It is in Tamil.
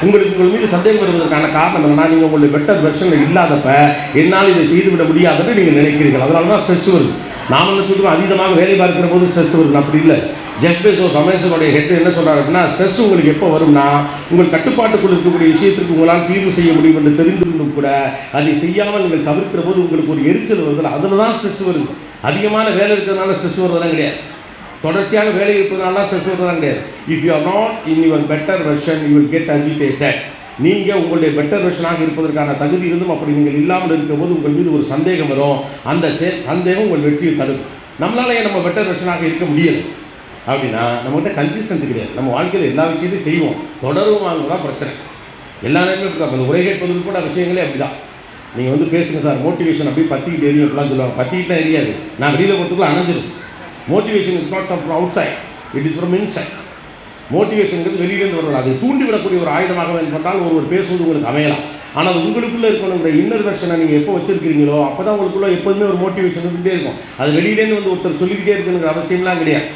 உங்களுக்கு உங்கள் மீது சந்தேகம் வருவதற்கான காரணம் என்னன்னா, நீங்கள் உங்களுடைய பெட்டர் வெர்ஷனில் இல்லாதப்ப என்னால் இதை செய்துவிட முடியாதுன்னு நீங்கள் நினைக்கிறீர்கள். அதனால தான் ஸ்ட்ரெஸ் வருது. நாம் என்ன சொல்லுவோம், அதீதமாக வேலை பார்க்கிற போது ஸ்ட்ரெஸ் வருது. அப்படி இல்லை. ஜெஃப் பெசோஸ் அமேசானுடைய ஹெட் என்ன சொல்றாரு அப்படின்னா, ஸ்ட்ரெஸ் உங்களுக்கு எப்போ வரும்னா, உங்கள் கட்டுப்பாட்டுக்குள் இருக்கக்கூடிய விஷயத்திற்கு உங்களால் தீர்வு செய்ய முடியும் என்று தெரிந்திருந்தும் கூட அதை செய்யாமல் நீங்கள் தவிர்க்கிற போது உங்களுக்கு ஒரு எரிச்சல் வருது. அதில் தான் ஸ்ட்ரெஸ் வருது. அதிகமான வேலை இருக்கிறதுனால ஸ்ட்ரெஸ் வருவதெல்லாம் கிடையாது. தொடர்ச்சியாக வேலை இருப்பதனால ஸ்ட்ரெஸ் வருவதெல்லாம் கிடையாது. If you are not in your better version you will get agitated. நீங்கள் உங்களுடைய பெட்டர் வெர்ஷனாக இருப்பதற்கான தகுதி இருந்தும் அப்படி நீங்கள் இல்லாமல் இருக்கும்போது உங்கள் மீது ஒரு சந்தேகம் வரும். அந்த சந்தேகம் உங்கள் வெற்றியை தரும். நம்மளால ஏன் நம்ம பெட்டர் வெர்ஷனாக இருக்க முடியலை அப்படின்னா, நம்மகிட்ட கன்சிஸ்டன்சி கிடையாது. நம்ம வாழ்க்கையில் எல்லா விஷயத்தையும் செய்வோம், தொடரும் தான் பிரச்சனை. எல்லா நேரமே அந்த உரை கேட்பதற்கு கூட விஷயங்களே அப்படி தான். நீங்கள் வந்து பேசுங்க சார், மோட்டிவேஷன் அப்படி பற்றிக்கிட்டு எரியும் அப்படிலாம் சொல்லுவாங்க. பற்றிக்கிட்டு எரியாது, நான் வெளியில் போகிறதுக்குள்ள அணைஞ்சிடும். Motivation is not from outside, it is from inside. மோட்டிவேஷனுங்கிறது வெளியிலேருந்து வரலாம். அதை தூண்டிவிடக்கூடிய ஒரு ஆயுதமாக வேண்டால் ஒருவர் பேசுவது உங்களுக்கு அமையலாம். ஆனால் அது உங்களுக்குள்ளே இருக்கணுங்கிற இன்னர் வெர்ஷனை நீங்கள் எப்போ வச்சிருக்கிறீங்களோ அப்போ தான் உங்களுக்குள்ள எப்போதுமே ஒரு மோட்டிவேஷன் இருந்துகிட்டே இருக்கும். அது வெளியிலேருந்து வந்து ஒருத்தர் சொல்லிக்கிட்டே இருக்குங்கிற அவசியம்லாம் கிடையாது.